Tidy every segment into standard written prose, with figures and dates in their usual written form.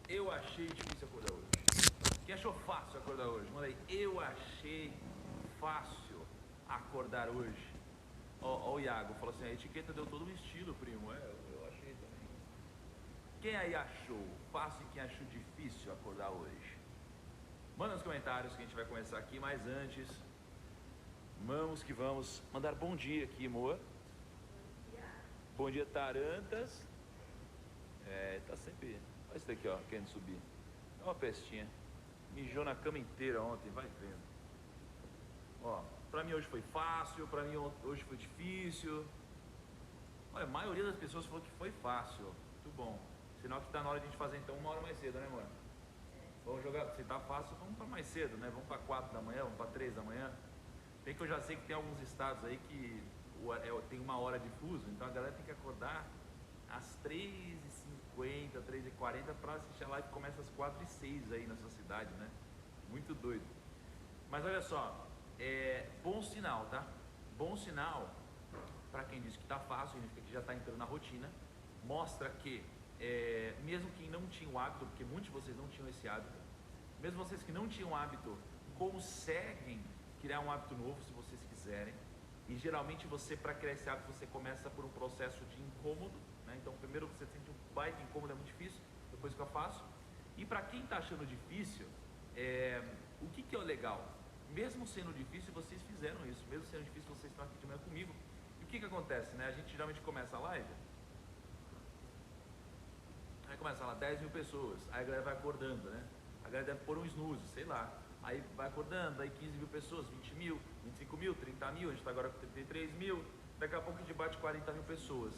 Eu achei difícil acordar hoje. Quem achou fácil acordar hoje? Manda aí. Eu achei fácil acordar hoje. Ó, o Iago falou assim: a etiqueta deu todo um estilo, primo. Eu achei também. Quem aí achou fácil e quem achou difícil acordar hoje? Manda nos comentários que a gente vai começar aqui, mas antes, vamos que vamos. Mandar bom dia aqui, Moa. Bom dia, Tarantas. Tá sempre. Olha esse daqui, ó, querendo subir. É uma pestinha. Mijou na cama inteira ontem, vai vendo. Ó, pra mim hoje foi fácil, pra mim hoje foi difícil. Olha, a maioria das pessoas falou que foi fácil. Muito bom. Sinal que tá na hora de a gente fazer então 1 hora mais cedo, né, amor? Vamos jogar, se tá fácil, vamos para mais cedo, né? Vamos para 4 da manhã, vamos para 3 da manhã. Bem que eu já sei que tem alguns estados aí que tem 1 hora de fuso, então a galera tem que acordar às 3h50, 3h40 para assistir a live que começa às 4h06 aí na sua cidade, né? Muito doido. Mas olha só, bom sinal, tá? Bom sinal para quem diz que tá fácil, significa que já tá entrando na rotina. Mostra que, mesmo quem não tinha o hábito, porque muitos de vocês não tinham esse hábito, mesmo vocês que não tinham hábito, conseguem criar um hábito novo se vocês quiserem. E geralmente você, para criar esse hábito, você começa por um processo de incômodo, né? Então primeiro você sente um baita incômodo, é muito difícil, depois fica fácil. E para quem está achando difícil, o que é o legal? Mesmo sendo difícil, vocês fizeram isso. Mesmo sendo difícil, vocês estão aqui de manhã comigo. E o que acontece, né? A gente geralmente começa a live, aí começa lá 10 mil pessoas, aí a galera vai acordando, né? A galera deve pôr um snooze, sei lá. Aí vai acordando, aí 15 mil pessoas, 20 mil, 25 mil, 30 mil, a gente está agora com 33 mil, daqui a pouco a gente bate 40 mil pessoas,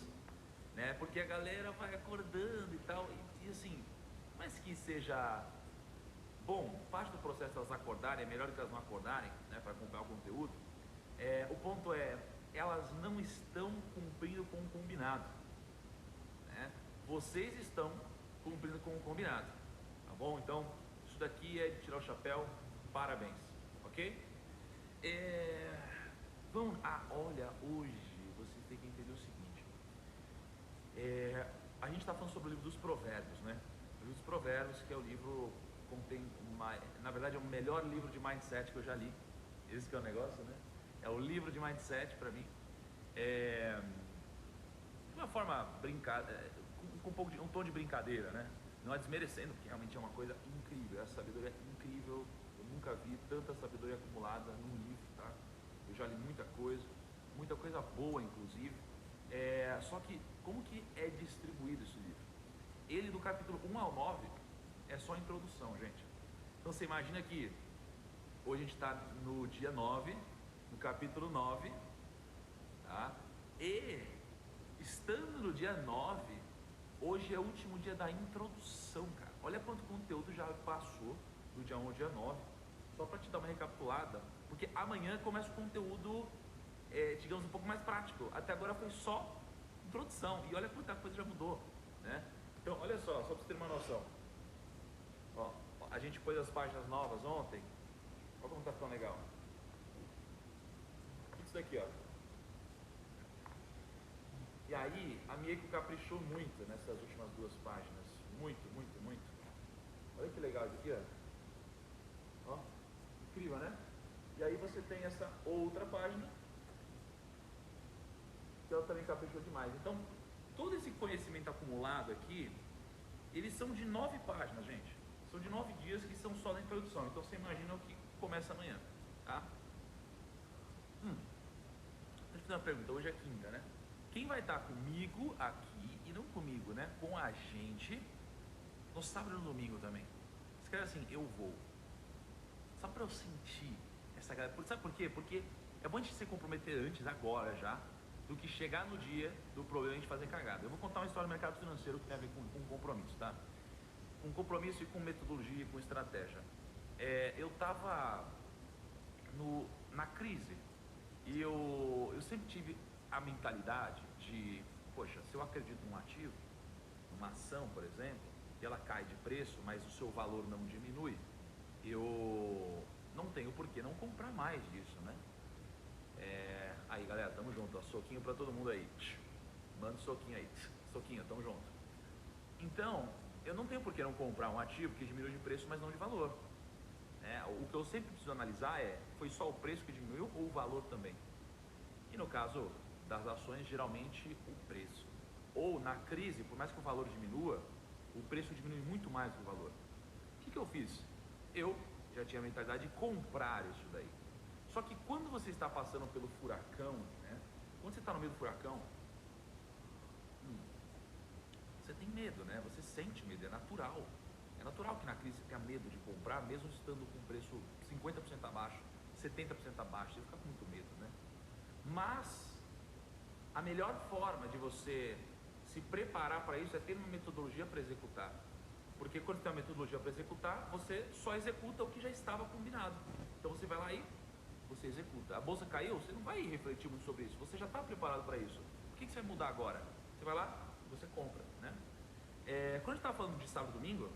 né? Porque a galera vai acordando e tal, e assim, mas que seja bom, parte do processo elas acordarem, é melhor do que elas não acordarem, né, para acompanhar o conteúdo. O ponto é, elas não estão cumprindo com o combinado, né? Vocês estão cumprindo com o combinado, tá bom? Então, isso daqui é de tirar o chapéu, parabéns, ok? Olha, hoje vocês têm que entender o seguinte, a gente está falando sobre o livro dos provérbios, né? O livro dos provérbios, que é o livro, contém na verdade é o melhor livro de mindset que eu já li, esse que é o negócio, né? É o livro de mindset para mim, de uma forma brincada, com um tom de brincadeira, né? Não é desmerecendo, porque realmente é uma coisa incrível, essa sabedoria é incrível, eu nunca vi tanta sabedoria acumulada num livro, tá? Eu já li muita coisa boa, inclusive. Só que, como que é distribuído esse livro? Ele, do capítulo 1 ao 9, é só a introdução, gente. Então, você imagina que hoje a gente está no dia 9, no capítulo 9, tá? E, estando no dia 9, hoje é o último dia da introdução, cara. Olha quanto conteúdo já passou do dia 1 ao dia 9. Só para te dar uma recapitulada, porque amanhã começa o conteúdo, digamos, um pouco mais prático. Até agora foi só introdução, e olha quanta coisa já mudou, né? Então, olha só para você ter uma noção. Ó, a gente pôs as páginas novas ontem, olha como tá ficando legal. Isso daqui, ó. E aí, a Mieko caprichou muito nessas últimas 2 páginas, muito. Olha que legal isso aqui, ó. Incrível, né? E aí você tem essa outra página, que ela também caprichou demais. Então, todo esse conhecimento acumulado aqui, eles são de 9 páginas, gente. São de 9 dias que são só da introdução. Então, você imagina o que começa amanhã, tá? Deixa eu fazer uma pergunta. Hoje é quinta, né? Quem vai estar comigo aqui, e não comigo, né? Com a gente, no sábado e no domingo também. Escreve assim, eu vou. Só pra eu sentir essa galera. Sabe por quê? Porque é bom a gente se comprometer antes, agora já, do que chegar no dia do problema e a gente fazer cagada. Eu vou contar uma história do mercado financeiro que tem a ver com compromisso, tá? Com compromisso e com metodologia e com estratégia. Eu tava na crise e eu sempre tive a mentalidade de, poxa, se eu acredito num ativo, numa ação, por exemplo, e ela cai de preço, mas o seu valor não diminui, eu não tenho por que não comprar mais disso, né? Aí, galera, tamo junto, ó, soquinho pra todo mundo aí. Manda um soquinho aí. Soquinho, tamo junto. Então, eu não tenho por que não comprar um ativo que diminuiu de preço, mas não de valor. O que eu sempre preciso analisar foi só o preço que diminuiu ou o valor também? E no caso das ações, geralmente o preço. Ou na crise, por mais que o valor diminua, o preço diminui muito mais do que o valor. O que eu fiz? Eu já tinha a mentalidade de comprar isso daí. Só que quando você está passando pelo furacão, né? Quando você está no meio do furacão, você tem medo, né? Você sente medo, é natural. É natural que na crise você tenha medo de comprar, mesmo estando com o preço 50% abaixo, 70% abaixo, você fica com muito medo, né? Mas a melhor forma de você se preparar para isso é ter uma metodologia para executar. Porque quando você tem uma metodologia para executar, você só executa o que já estava combinado. Então você vai lá e você executa. A bolsa caiu, você não vai refletir muito sobre isso, você já está preparado para isso. O que você vai mudar agora? Você vai lá e você compra, né? Quando a gente estava falando de sábado e domingo,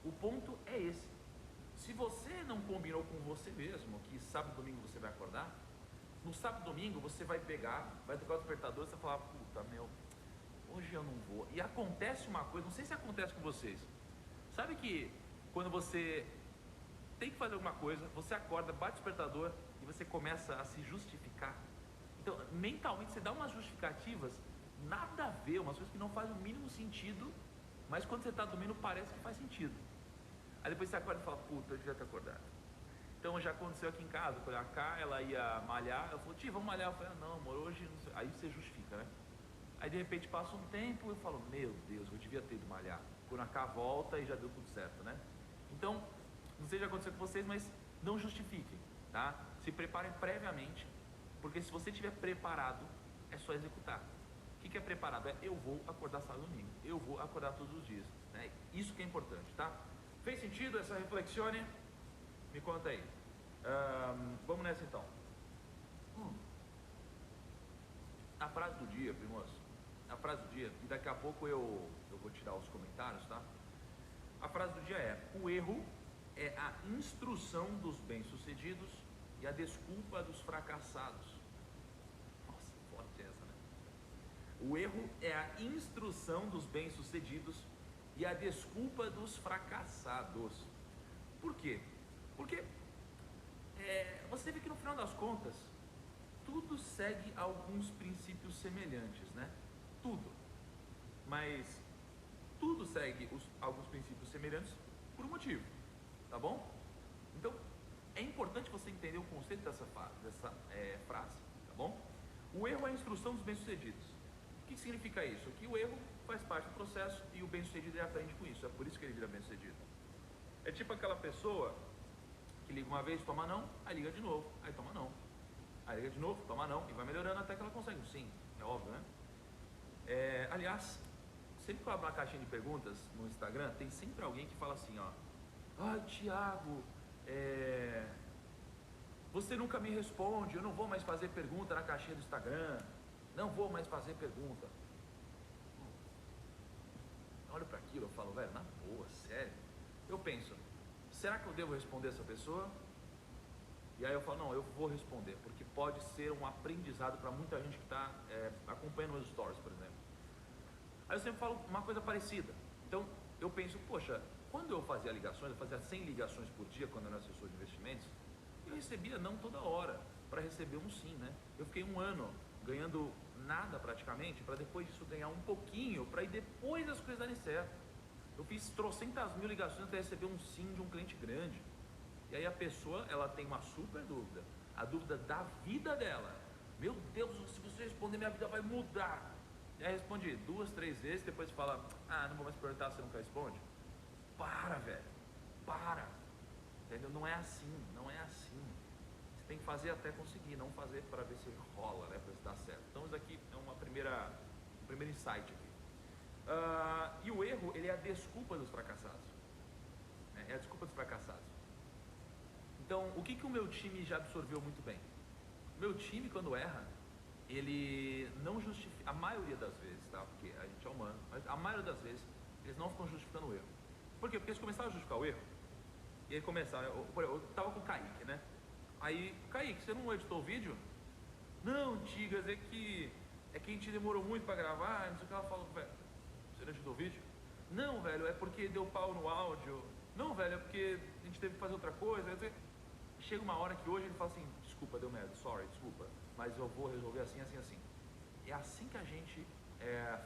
o ponto é esse. Se você não combinou com você mesmo que sábado e domingo você vai acordar, no sábado e domingo você vai pegar, vai tocar o despertador e você vai falar, puta meu, hoje eu não vou. E acontece uma coisa, não sei se acontece com vocês. Sabe que quando você tem que fazer alguma coisa, você acorda, bate o despertador e você começa a se justificar. Então, mentalmente você dá umas justificativas, nada a ver, umas coisas que não fazem o mínimo sentido, mas quando você está dormindo parece que faz sentido. Aí depois você acorda e fala, puta, eu devia ter acordado. Então já aconteceu aqui em casa, quando a Cá, ela ia malhar, eu falei, tia, vamos malhar? Eu falei, não amor, hoje não sei. Aí você justifica, né? Aí de repente passa um tempo e eu falo, meu Deus, eu devia ter ido malhar. Quando a Cá volta e já deu tudo certo, né? Então, não sei se já aconteceu com vocês, mas não justifiquem, tá? Se preparem previamente, porque se você estiver preparado, é só executar. O que é preparado? Eu vou acordar sábado e domingo, eu vou acordar todos os dias, né? Isso que é importante, tá? Fez sentido essa reflexione? Me conta aí. Vamos nessa então. A frase do dia, primos. A frase do dia, e daqui a pouco eu vou tirar os comentários, tá? A frase do dia é: o erro é a instrução dos bem-sucedidos e a desculpa dos fracassados. Nossa, forte essa, né? O erro é a instrução dos bem-sucedidos e a desculpa dos fracassados. Por quê? Porque você vê que no final das contas, tudo segue alguns princípios semelhantes, né? Tudo. Mas tudo segue alguns princípios semelhantes por um motivo, tá bom? Então, é importante você entender o conceito dessa frase, tá bom? O erro é a instrução dos bem-sucedidos. O que significa isso? Que o erro faz parte do processo e o bem-sucedido aprende com isso, é por isso que ele vira bem-sucedido. É tipo aquela pessoa que liga uma vez, toma não, aí liga de novo, aí toma não. Aí liga de novo, toma não, e vai melhorando até que ela consegue um sim, é óbvio, né? Aliás, sempre que eu abro uma caixinha de perguntas no Instagram, tem sempre alguém que fala assim, ó: ai, Thiago, você nunca me responde, eu não vou mais fazer pergunta na caixinha do Instagram, não vou mais fazer pergunta. Eu olho para aquilo, eu falo, velho, na boa, sério. Eu penso, será que eu devo responder essa pessoa? E aí eu falo, não, eu vou responder, porque pode ser um aprendizado para muita gente que está acompanhando meus stories, por exemplo. Aí eu sempre falo uma coisa parecida. Então eu penso, poxa, quando eu fazia ligações, eu fazia 100 ligações por dia quando eu era assessor de investimentos, eu recebia não toda hora para receber um sim, né? Eu fiquei um ano ganhando nada praticamente, para depois disso ganhar um pouquinho, para ir depois as coisas darem certo. Eu fiz trocentas mil ligações até receber um sim de um cliente grande. E aí a pessoa, ela tem uma super dúvida, a dúvida da vida dela. Meu Deus, se você responder, minha vida vai mudar. E aí responde 2, 3 vezes, depois fala, ah, não vou mais perguntar, você nunca responde. Para, velho, para. Entendeu? Não é assim, não é assim. Você tem que fazer até conseguir, não fazer para ver se rola, né, para ver se dá certo. Então isso aqui é um primeiro insight aqui. E o erro, ele é a desculpa dos fracassados. É a desculpa dos fracassados. Então, o que o meu time já absorveu muito bem? O meu time, quando erra, ele não justifica, a maioria das vezes, tá? Porque a gente é humano, mas a maioria das vezes, eles não ficam justificando o erro. Por quê? Porque eles começaram a justificar o erro, e aí começaram, eu tava com o Kaique, né? Aí, Kaique, você não editou o vídeo? Não, Tigas, é que a gente demorou muito para gravar, não sei o que. Ela falou, velho, você não editou o vídeo? Não, velho, é porque deu pau no áudio. Não, velho, é porque a gente teve que fazer outra coisa. Chega uma hora que hoje ele fala assim, desculpa, deu merda, sorry, desculpa, mas eu vou resolver assim, assim, assim. É assim que a gente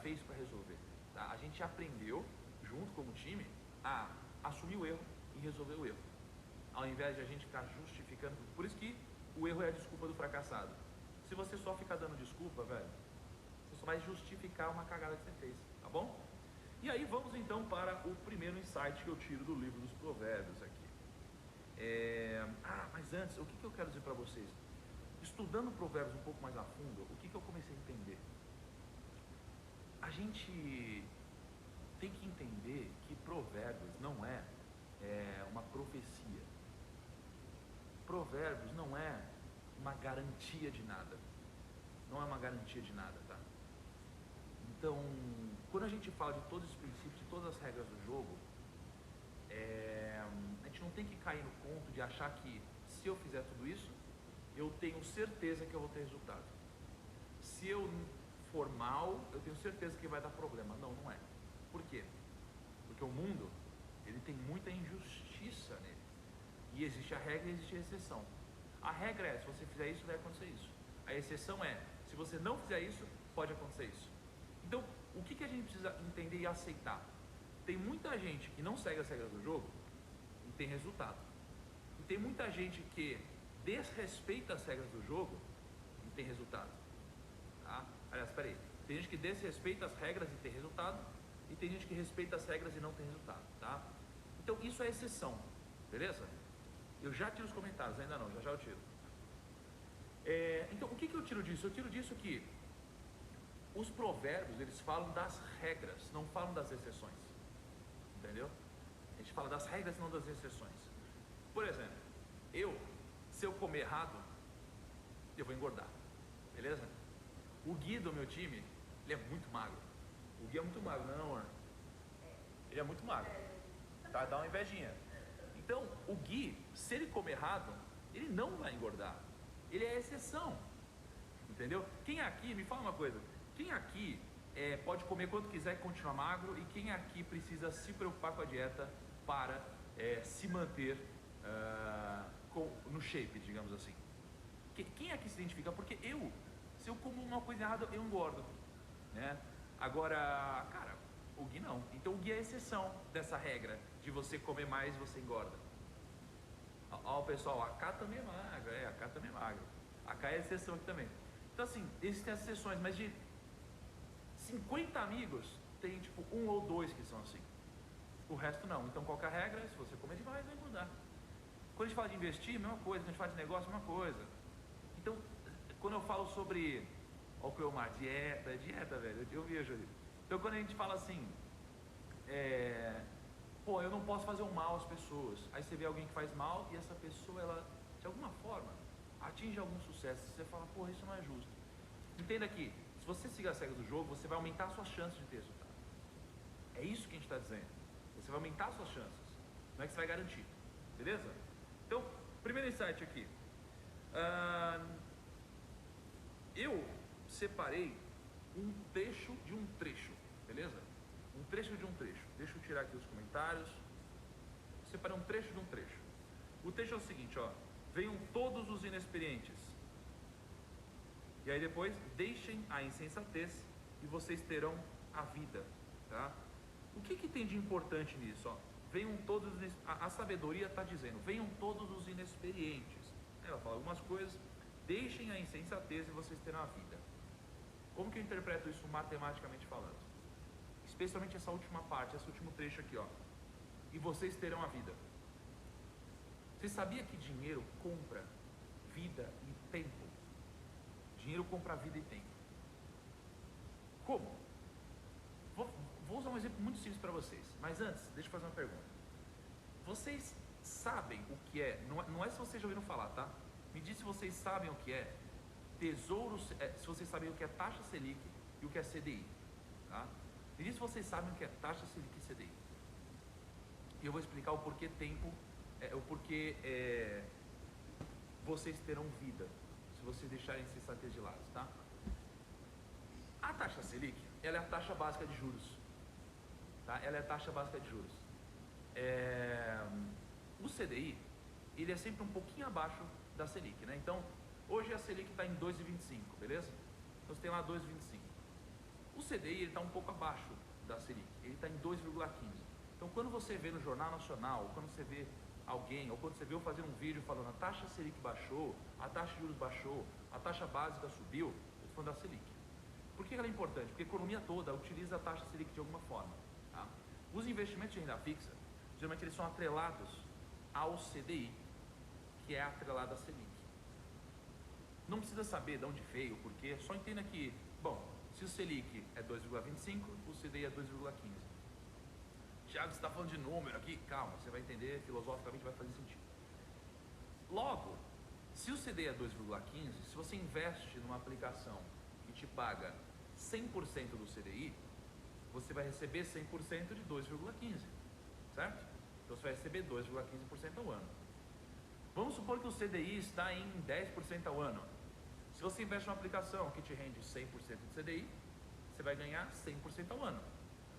fez para resolver. Tá? A gente aprendeu, junto como time, a assumir o erro e resolver o erro. Ao invés de a gente ficar justificando. Por isso que o erro é a desculpa do fracassado. Se você só ficar dando desculpa, velho, você só vai justificar uma cagada que você fez, tá bom? E aí vamos então para o primeiro insight que eu tiro do livro dos Provérbios aqui. Mas antes, o que eu quero dizer para vocês? Estudando Provérbios um pouco mais a fundo, o que eu comecei a entender? A gente tem que entender que Provérbios não é uma profecia. Provérbios não é uma garantia de nada. Não é uma garantia de nada, tá? Então, quando a gente fala de todos os princípios, de todas as regras do jogo, a gente não tem que cair no conto de achar que se eu fizer tudo isso, eu tenho certeza que eu vou ter resultado. Se eu for mal, eu tenho certeza que vai dar problema. Não, não é. Por quê? Porque o mundo, ele tem muita injustiça nele. E existe a regra e existe a exceção. A regra é, se você fizer isso, vai acontecer isso. A exceção é, se você não fizer isso, pode acontecer isso. Então, o que a gente precisa entender e aceitar? Tem muita gente que não segue as regras do jogo e tem resultado. E tem muita gente que desrespeita as regras do jogo e tem resultado. Tá? Aliás, peraí. Tem gente que desrespeita as regras e tem resultado. E tem gente que respeita as regras e não tem resultado. Tá? Então, isso é exceção. Beleza? Eu já tiro os comentários, ainda não, já eu tiro. Então, o que eu tiro disso? Eu tiro disso que os provérbios, eles falam das regras, não falam das exceções. Entendeu? A gente fala das regras, não das exceções. Por exemplo, se eu comer errado, eu vou engordar. Beleza? O Gui do meu time, ele é muito magro. O Gui é muito magro, não é, amor? Ele é muito magro. Tá? Dá uma invejinha. Então, o Gui, se ele comer errado, ele não vai engordar. Ele é exceção. Entendeu? Quem aqui, me fala uma coisa, quem aqui pode comer quanto quiser e continuar magro, e quem aqui precisa se preocupar com a dieta para se manter no shape, digamos assim? Quem aqui se identifica? Porque se eu como uma coisa errada, eu engordo, né? Agora, cara, o Gui não. Então o Gui é a exceção dessa regra de você comer mais e você engorda. Ó, pessoal, a K também é magra, a K também é magra. A K é a exceção aqui também. Então assim, existem as exceções, mas de 50 amigos, tem tipo 1 ou 2 que são assim. O resto não. Então qual que é a regra? Se você comer demais, vai mudar. Quando a gente fala de investir, a mesma coisa. Quando a gente fala de negócio, a mesma coisa. Então, quando eu falo sobre... Olha o que eu mar, dieta, velho. Eu vejo ali. Então quando a gente fala assim... eu não posso fazer um mal às pessoas. Aí você vê alguém que faz mal e essa pessoa, ela, de alguma forma, atinge algum sucesso. Você fala, isso não é justo. Entenda que, se você seguir as regras do jogo, você vai aumentar suas chances de ter resultado. É isso que a gente está dizendo. Você vai aumentar suas chances. Não é que você vai garantir. Beleza? Então, primeiro insight aqui. Eu separei um trecho de um trecho. Beleza? Um trecho de um trecho. Deixa eu tirar aqui os comentários. Separei um trecho de um trecho. O trecho é o seguinte, ó. Venham todos os inexperientes. E aí depois, deixem a insensatez e vocês terão a vida, tá? O que tem de importante nisso, ó? Venham todos, a sabedoria está dizendo, venham todos os inexperientes. Ela fala algumas coisas, deixem a insensatez e vocês terão a vida. Como que eu interpreto isso matematicamente falando? Especialmente essa última parte, esse último trecho aqui, ó. E vocês terão a vida. Você sabia que dinheiro compra vida e tempo? Dinheiro compra vida e tempo. Como? Vou usar um exemplo muito simples para vocês. Mas antes, deixa eu fazer uma pergunta. Vocês sabem o que é? Não é se vocês já ouviram falar, tá? Me diz se vocês sabem o que é tesouro, se vocês sabem o que é taxa Selic e o que é CDI, tá? Me diz se vocês sabem o que é taxa Selic e CDI. E eu vou explicar o porquê tempo, o porquê vocês terão vida, se vocês deixarem esse sensatez de lado, tá? A taxa Selic, ela é a taxa básica de juros. tá? Ela é a taxa básica de juros. O CDI, ele é sempre um pouquinho abaixo da Selic, né? Então, hoje a Selic está em 2,25, beleza? Então você tem lá 2,25. O CDI, ele está um pouco abaixo da Selic, ele está em 2,15. Então, quando você vê no Jornal Nacional, ou quando você vê alguém, ou quando você vê eu fazendo um vídeo falando a taxa Selic baixou, a taxa de juros baixou, a taxa básica subiu, eu estou falando da Selic. Por que ela é importante? Porque a economia toda utiliza a taxa Selic de alguma forma, tá? Os investimentos de renda fixa, geralmente eles são atrelados ao CDI, que é atrelado à Selic. Não precisa saber de onde veio, porque só entenda que, bom, se o Selic é 2,25, o CDI é 2,15. Thiago, você está falando de número aqui? Calma, você vai entender, filosoficamente vai fazer sentido. Logo, se o CDI é 2,15, se você investe numa aplicação que te paga 100% do CDI, você vai receber 100% de 2,15, certo? Então você vai receber 2,15% ao ano. Vamos supor que o CDI está em 10% ao ano. Se você investe numa aplicação que te rende 100% de CDI, você vai ganhar 100% ao ano.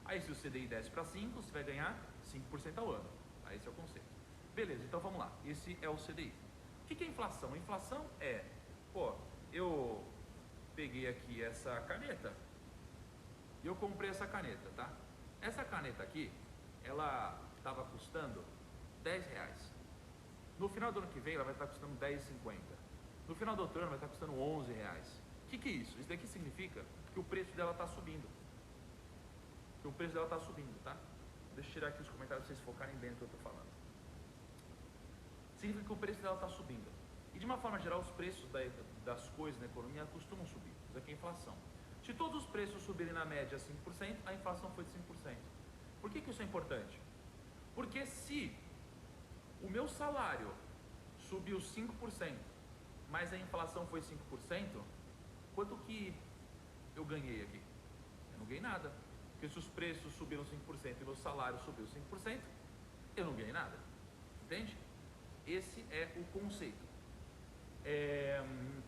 Aí se o CDI desce para 5, você vai ganhar 5% ao ano. Aí esse é o conceito. Beleza, então vamos lá. Esse é o CDI. O que é inflação? A inflação é, eu peguei aqui essa caneta e eu comprei essa caneta, tá? Essa caneta aqui, ela estava custando R$10. No final do ano que vem, ela vai estar custando R$10,50. No final do outro ano, vai estar custando R$11. O que é isso? Isso daqui significa que o preço dela está subindo. Que o preço dela está subindo, tá? Deixa eu tirar aqui os comentários para vocês focarem bem no que eu estou falando. Significa que o preço dela está subindo. E de uma forma geral, os preços das coisas na economia costumam subir. Isso aqui é inflação. Se todos os preços subirem na média 5%, a inflação foi de 5%. Por que isso é importante? Porque se o meu salário subiu 5%, mas a inflação foi 5%, quanto que eu ganhei aqui? Eu não ganhei nada. Porque se os preços subiram 5% e meu salário subiu 5%, eu não ganhei nada. Entende? Esse é o conceito.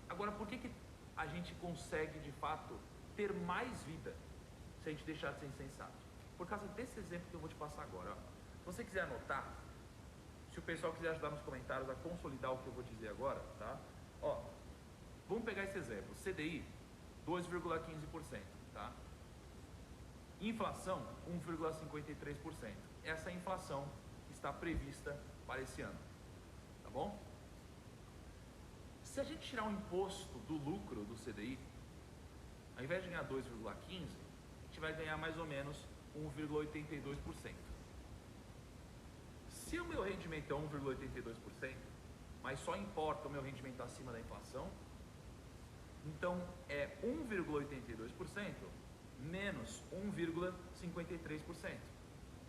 Agora, por que a gente consegue, de fato, ter mais vida se a gente deixar de ser insensato? Por causa desse exemplo que eu vou te passar agora. Ó. Se você quiser anotar, se o pessoal quiser ajudar nos comentários a consolidar o que eu vou dizer agora, tá? Ó, vamos pegar esse exemplo. CDI, 2,15%, tá? Inflação, 1,53%. Essa é a inflação que está prevista para esse ano, tá bom? Se a gente tirar o imposto do lucro do CDI, ao invés de ganhar 2,15%, a gente vai ganhar mais ou menos 1,82%. Se o meu rendimento é 1,82%, mas só importa o meu rendimento acima da inflação, então é 1,82% menos 1,53%.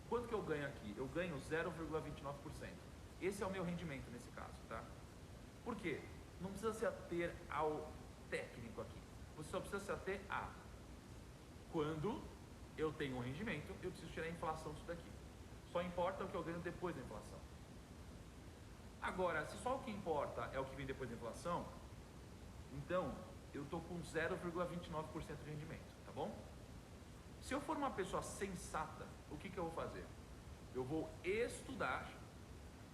Quanto que eu ganho aqui? Eu ganho 0,29%. Esse é o meu rendimento nesse caso, tá? Por quê? Não precisa se ater ao técnico aqui. Você só precisa se ater a quando eu tenho um rendimento, eu preciso tirar a inflação disso daqui. Só importa o que eu ganho depois da inflação. Agora, se só o que importa é o que vem depois da inflação, então eu estou com 0,29% de rendimento, tá bom? Se eu for uma pessoa sensata, o que eu vou fazer? Eu vou estudar,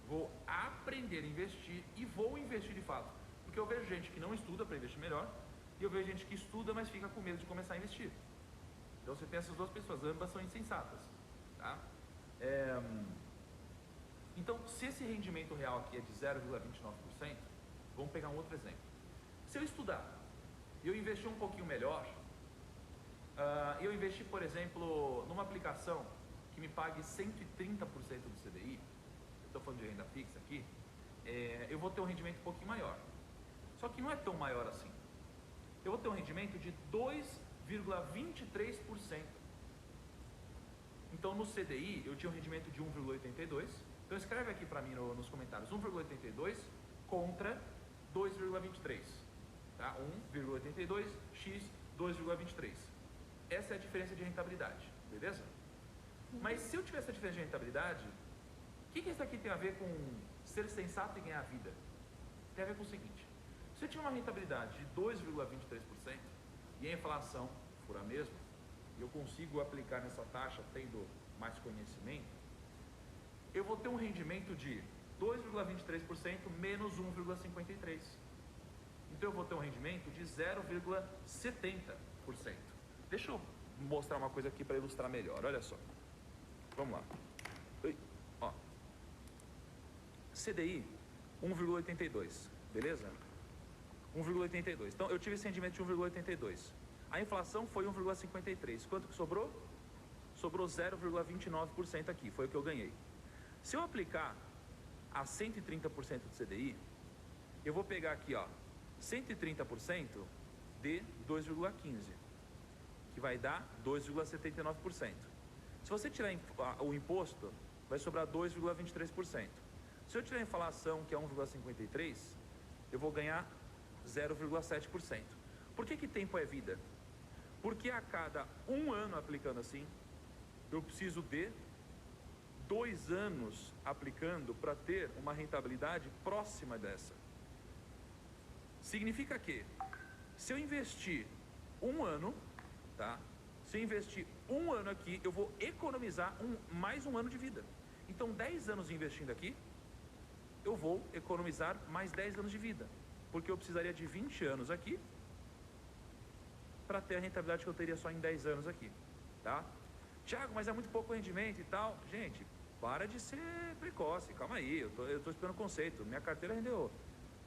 vou aprender a investir e vou investir de fato. Porque eu vejo gente que não estuda para investir melhor e eu vejo gente que estuda, mas fica com medo de começar a investir. Então você tem essas duas pessoas, ambas são insensatas, tá? Então, se esse rendimento real aqui é de 0,29%, vamos pegar um outro exemplo. Se eu estudar e eu investir um pouquinho melhor, eu investi, por exemplo, numa aplicação que me pague 130% do CDI, eu estou falando de renda fixa aqui, eu vou ter um rendimento um pouquinho maior. Só que não é tão maior assim. Eu vou ter um rendimento de 2,23%. Então no CDI eu tinha um rendimento de 1,82%. Então escreve aqui para mim nos comentários 1,82 contra 2,23. Tá? 1,82 x 2,23. Essa é a diferença de rentabilidade, beleza? Mas se eu tiver essa diferença de rentabilidade, o que isso aqui tem a ver com ser sensato e ganhar vida? Tem a ver com o seguinte: se eu tiver uma rentabilidade de 2,23% e a inflação for a mesma, e eu consigo aplicar nessa taxa tendo mais conhecimento, eu vou ter um rendimento de 2,23% menos 1,53%. Então eu vou ter um rendimento de 0,70%. Deixa eu mostrar uma coisa aqui para ilustrar melhor, olha só. Vamos lá. Ó. CDI 1,82, beleza? 1,82. Então eu tive esse rendimento de 1,82. A inflação foi 1,53. Quanto que sobrou? Sobrou 0,29% aqui, foi o que eu ganhei. Se eu aplicar a 130% do CDI, eu vou pegar aqui, ó, 130% de 2,15, que vai dar 2,79%. Se você tirar o imposto, vai sobrar 2,23%. Se eu tirar a inflação, que é 1,53, eu vou ganhar 0,7%. Por que tempo é vida? Porque a cada um ano aplicando assim, eu preciso de 2 anos aplicando para ter uma rentabilidade próxima dessa. Significa que, se eu investir um ano, tá? Se eu investir um ano aqui, eu vou economizar mais um ano de vida. Então, 10 anos investindo aqui, eu vou economizar mais 10 anos de vida. Porque eu precisaria de 20 anos aqui para ter a rentabilidade que eu teria só em 10 anos aqui, tá? Tiago, mas é muito pouco rendimento e tal. Gente, para de ser precoce, calma aí, eu tô esperando o conceito. Minha carteira rendeu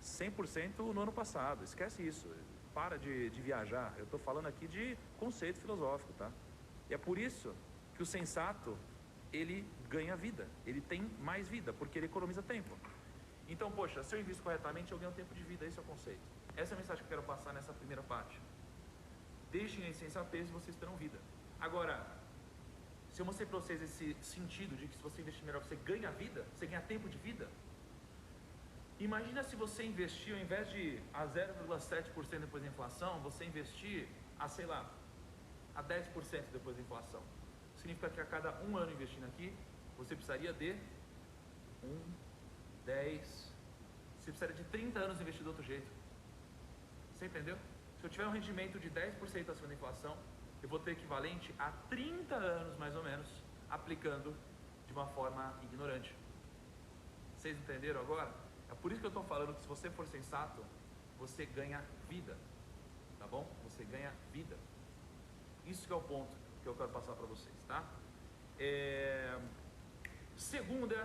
100% no ano passado, esquece isso. Para de viajar, eu tô falando aqui de conceito filosófico, tá? E é por isso que o sensato, ele ganha vida, ele tem mais vida, porque ele economiza tempo. Então, poxa, se eu invisto corretamente, eu ganho tempo de vida, esse é o conceito. Essa é a mensagem que eu quero passar nessa primeira parte. Deixem a insensatez e vocês terão vida. Agora, se eu mostrei para vocês esse sentido de que se você investir melhor, você ganha vida, você ganha tempo de vida, imagina se você investir, ao invés de a 0,7% depois da inflação, você investir a, sei lá, a 10% depois da inflação. Significa que a cada um ano investindo aqui, você precisaria de 10, você precisaria de 30 anos investindo de outro jeito. Você entendeu? Se eu tiver um rendimento de 10% acima da inflação, eu vou ter equivalente a 30 anos, mais ou menos, aplicando de uma forma ignorante. Vocês entenderam agora? É por isso que eu estou falando que se você for sensato, você ganha vida, tá bom? Você ganha vida. Isso que é o ponto que eu quero passar para vocês, tá? Segundo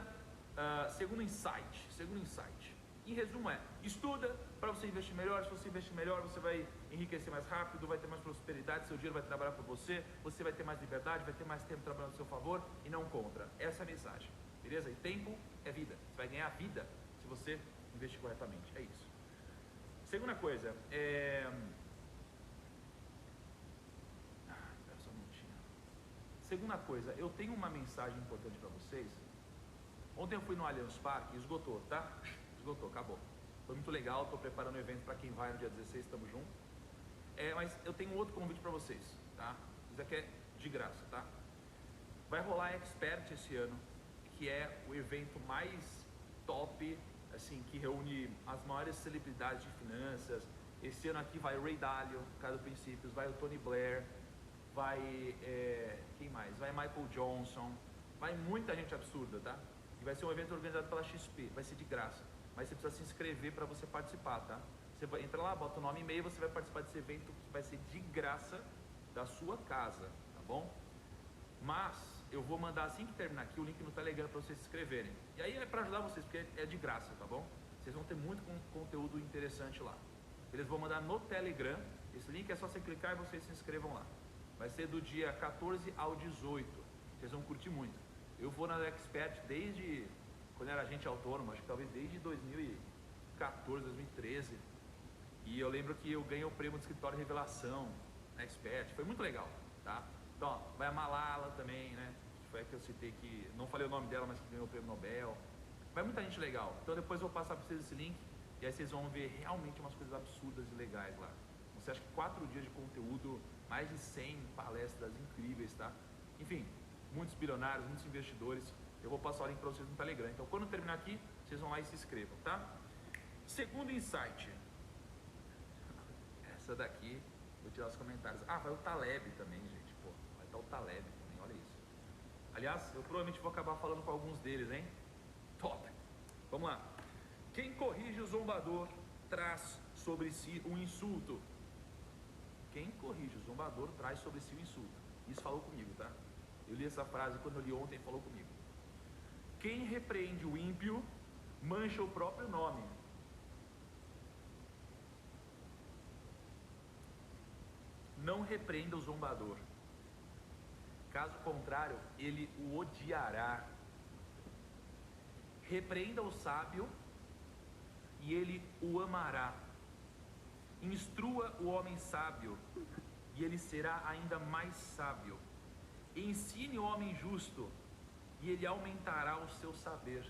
insight. Em resumo estuda para você investir melhor. Se você investir melhor, você vai enriquecer mais rápido, vai ter mais prosperidade, seu dinheiro vai trabalhar para você, você vai ter mais liberdade, vai ter mais tempo trabalhando a seu favor e não contra. Essa é a mensagem, beleza? E tempo é vida. Você vai ganhar vida se você investir corretamente, é isso. Segunda coisa, só um minutinho. Segunda coisa, eu tenho uma mensagem importante para vocês. Ontem eu fui no Allianz Parque, esgotou, tá? Esgotou, acabou. Foi muito legal, estou preparando o evento para quem vai no dia 16, estamos juntos. Mas eu tenho um outro convite para vocês, tá? Isso aqui é de graça, tá? Vai rolar Expert esse ano, que é o evento mais top, assim, que reúne as maiores celebridades de finanças. Esse ano aqui vai o Ray Dalio, cara do Princípios, vai o Tony Blair, vai, quem mais? Vai Michael Johnson, vai muita gente absurda, tá? E vai ser um evento organizado pela XP, vai ser de graça. Mas você precisa se inscrever para você participar, tá? Você vai, entra lá, bota o nome e e-mail, você vai participar desse evento que vai ser de graça da sua casa, tá bom? Mas eu vou mandar assim que terminar aqui o link no Telegram para vocês se inscreverem. E aí é para ajudar vocês, porque é de graça, tá bom? Vocês vão ter muito conteúdo interessante lá. Eles vão mandar no Telegram, esse link é só você clicar e vocês se inscrevam lá. Vai ser do dia 14 ao 18, vocês vão curtir muito. Eu vou na Expert desde quando era agente autônomo, acho que talvez desde 2014, 2013. E eu lembro que eu ganhei o prêmio do escritório Revelação na Expert, foi muito legal, tá? Então, ó, vai a Malala também, né? Foi a que eu citei que, não falei o nome dela, mas que ganhou o prêmio Nobel. Vai muita gente legal. Então depois eu vou passar para vocês esse link e aí vocês vão ver realmente umas coisas absurdas e legais lá. Você acha que 4 dias de conteúdo, mais de 100 palestras incríveis, tá? Enfim, muitos bilionários, muitos investidores. Eu vou passar o link para vocês no Telegram. Então quando terminar aqui, vocês vão lá e se inscrevam, tá? Segundo insight. Essa daqui, vou tirar os comentários. Ah, vai o Taleb também, gente. Pô, vai estar o Taleb também, olha isso. Aliás, eu provavelmente vou acabar falando com alguns deles, hein? Top! Vamos lá. Quem corrige o zombador traz sobre si um insulto. Quem corrige o zombador traz sobre si um insulto. Isso falou comigo, tá? Eu li essa frase quando eu li ontem, falou comigo. Quem repreende o ímpio mancha o próprio nome. Não repreenda o zombador. Caso contrário, ele o odiará. Repreenda o sábio e ele o amará. Instrua o homem sábio e ele será ainda mais sábio. Ensine o homem justo e ele aumentará o seu saber.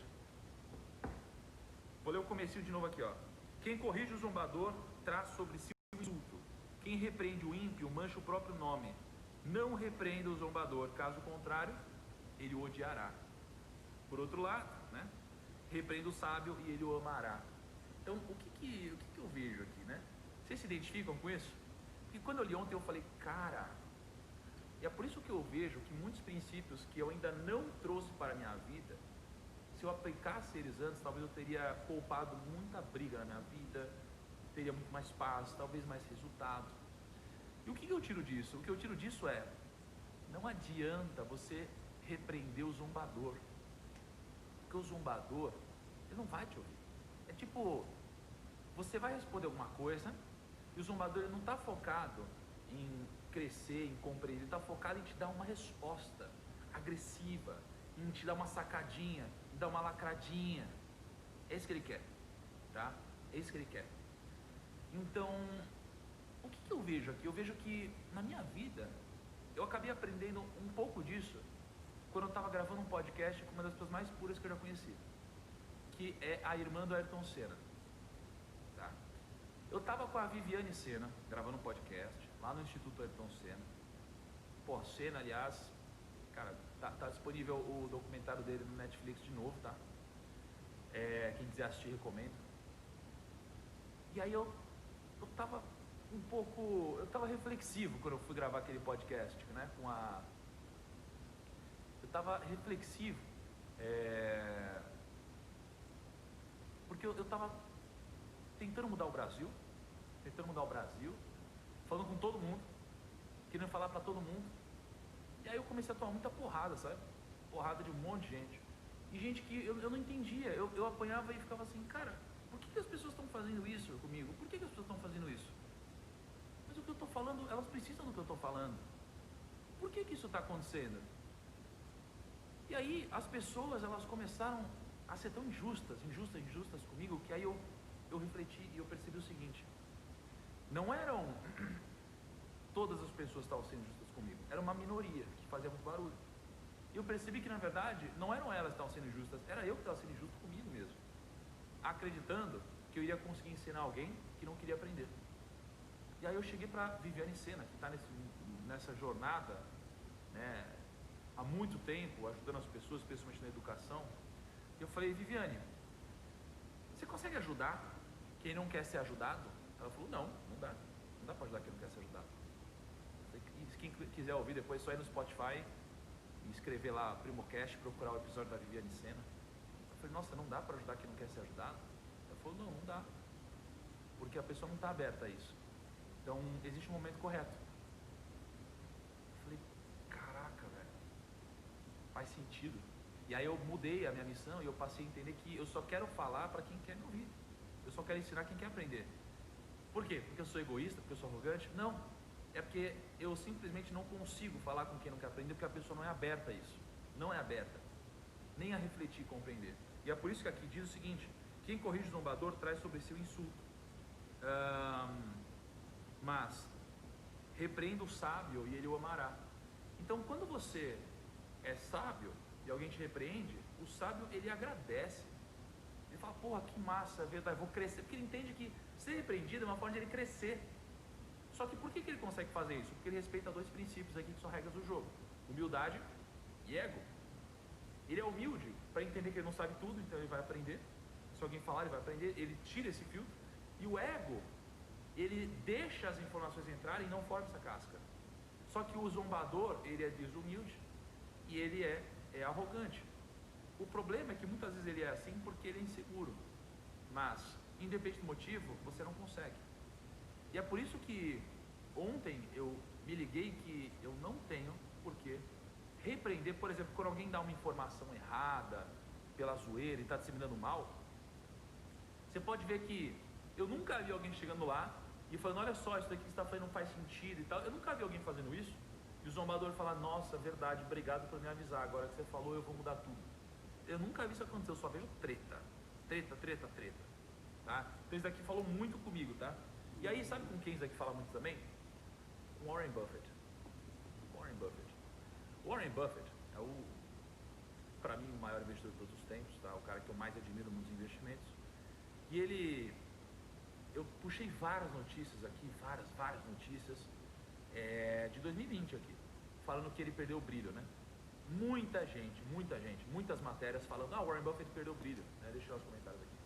Vou ler o comecinho de novo aqui, ó. Quem corrige o zombador traz sobre si o insulto. Quem repreende o ímpio mancha o próprio nome. Não repreenda o zombador, caso contrário, ele o odiará. Por outro lado, né? Repreenda o sábio e ele o amará. Então, o que eu vejo aqui, né? Vocês se identificam com isso? Porque quando eu li ontem eu falei, cara, e é por isso que eu vejo que muitos princípios que eu ainda não trouxe para a minha vida, se eu aplicasse eles antes, talvez eu teria poupado muita briga na minha vida, teria muito mais paz, talvez mais resultado. E o que eu tiro disso? O que eu tiro disso é, não adianta você repreender o zombador, porque o zombador, ele não vai te ouvir. É tipo, você vai responder alguma coisa, e o zombador ele não está focado em crescer, em compreender, ele está focado em te dar uma resposta agressiva, em te dar uma sacadinha, em dar uma lacradinha. É isso que ele quer, tá? É isso que ele quer. Então, o que eu vejo aqui? Eu vejo que na minha vida, eu acabei aprendendo um pouco disso quando eu estava gravando um podcast com uma das pessoas mais puras que eu já conheci, que é a irmã do Ayrton Senna. Tá? Eu estava com a Viviane Senna gravando um podcast lá no Instituto Ayrton Senna. Pô, Senna, aliás, cara, tá disponível o documentário dele no Netflix de novo, tá? Quem quiser assistir, recomendo. E aí eu tava um pouco, eu tava reflexivo quando eu fui gravar aquele podcast, né, eu tava reflexivo, porque eu tava tentando mudar o Brasil, falando com todo mundo, querendo falar pra todo mundo, e aí eu comecei a tomar muita porrada, sabe, porrada de um monte de gente, e gente que eu não entendia, eu apanhava e ficava assim, cara, por que as pessoas estão fazendo isso comigo? Por que as pessoas estão fazendo isso? Mas o que eu estou falando, elas precisam do que eu estou falando. Por que isso está acontecendo? E aí as pessoas, elas começaram a ser tão injustas comigo, que aí eu refleti e eu percebi o seguinte, não eram todas as pessoas que estavam sendo injustas comigo, era uma minoria que fazia muito barulho. E eu percebi que na verdade não eram elas que estavam sendo injustas, era eu que estava sendo injusto comigo mesmo, acreditando que eu iria conseguir ensinar alguém que não queria aprender. E aí eu cheguei para Viviane Senna, que está nessa jornada, né, há muito tempo, ajudando as pessoas, principalmente na educação. E eu falei, Viviane, você consegue ajudar quem não quer ser ajudado? Ela falou, não dá para ajudar quem não quer ser ajudado. Quem quiser ouvir depois, só ir no Spotify e escrever lá Primocast, procurar o episódio da Viviane Senna. Eu falei, nossa, não dá para ajudar quem não quer ser ajudado? Ela falou, não dá, porque a pessoa não está aberta a isso. Então, existe um momento correto. Eu falei, caraca, velho, faz sentido. E aí eu mudei a minha missão e eu passei a entender que eu só quero falar para quem quer me ouvir. Eu só quero ensinar quem quer aprender. Por quê? Porque eu sou egoísta? Porque eu sou arrogante? Não. É porque eu simplesmente não consigo falar com quem não quer aprender, porque a pessoa não é aberta a isso. Não é aberta. Nem a refletir e compreender. E é por isso que aqui diz o seguinte, quem corrige o zombador traz sobre si o insulto. Mas repreenda o sábio e ele o amará. Então, quando você é sábio e alguém te repreende, o sábio ele agradece. Ele fala, porra, que massa, verdade, vou crescer. Porque ele entende que ser repreendido é uma forma de ele crescer. Só que por que ele consegue fazer isso? Porque ele respeita dois princípios aqui que são regras do jogo: humildade e ego. Ele é humilde para entender que ele não sabe tudo, então ele vai aprender. Se alguém falar, ele vai aprender. Ele tira esse filtro. E o ego, ele deixa as informações entrarem e não forma essa casca. Só que o zombador, ele é desumilde e ele é é arrogante. O problema é que muitas vezes ele é assim porque ele é inseguro. Mas, independente do motivo, você não consegue. E é por isso que ontem eu me liguei que eu não tenho por que repreender, por exemplo, quando alguém dá uma informação errada, pela zoeira e está disseminando mal. Você pode ver que eu nunca vi alguém chegando lá e falando, olha só, isso daqui que você está fazendo não faz sentido e tal. Eu nunca vi alguém fazendo isso e o zombador falar, nossa, verdade, obrigado por me avisar, agora que você falou eu vou mudar tudo. Eu nunca vi isso acontecer, eu só vejo treta, tá? Então isso daqui falou muito comigo, tá? E aí, sabe com quem isso daqui fala muito também? Com Warren Buffett. Warren Buffett é para mim, o maior investidor de todos os tempos, tá? O cara que eu mais admiro nos investimentos. E eu puxei várias notícias aqui, várias notícias de 2020 aqui, falando que ele perdeu o brilho, né? Muita gente, muitas matérias falando, Warren Buffett perdeu o brilho, né? Deixa eu ver os comentários aqui.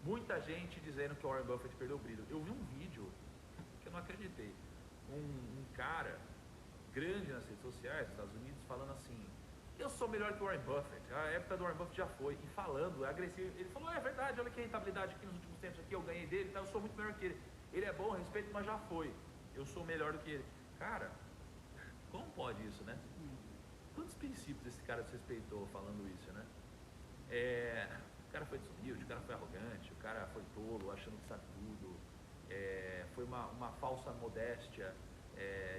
Muita gente dizendo que o Warren Buffett perdeu o brilho. Eu vi um vídeo que eu não acreditei. Um cara grande nas redes sociais dos Estados Unidos falando assim, eu sou melhor que o Warren Buffett, a época do Warren Buffett já foi, e falando, agressivo, ele falou, é verdade, olha que a rentabilidade aqui nos últimos tempos aqui, eu ganhei dele, tá? Eu sou muito melhor que ele é bom, respeito, mas já foi, eu sou melhor do que ele. Cara, como pode isso, né? Quantos princípios esse cara desrespeitou falando isso, né? O cara foi desumilde, o cara foi arrogante, o cara foi tolo, achando que sabe tudo, foi uma falsa modéstia,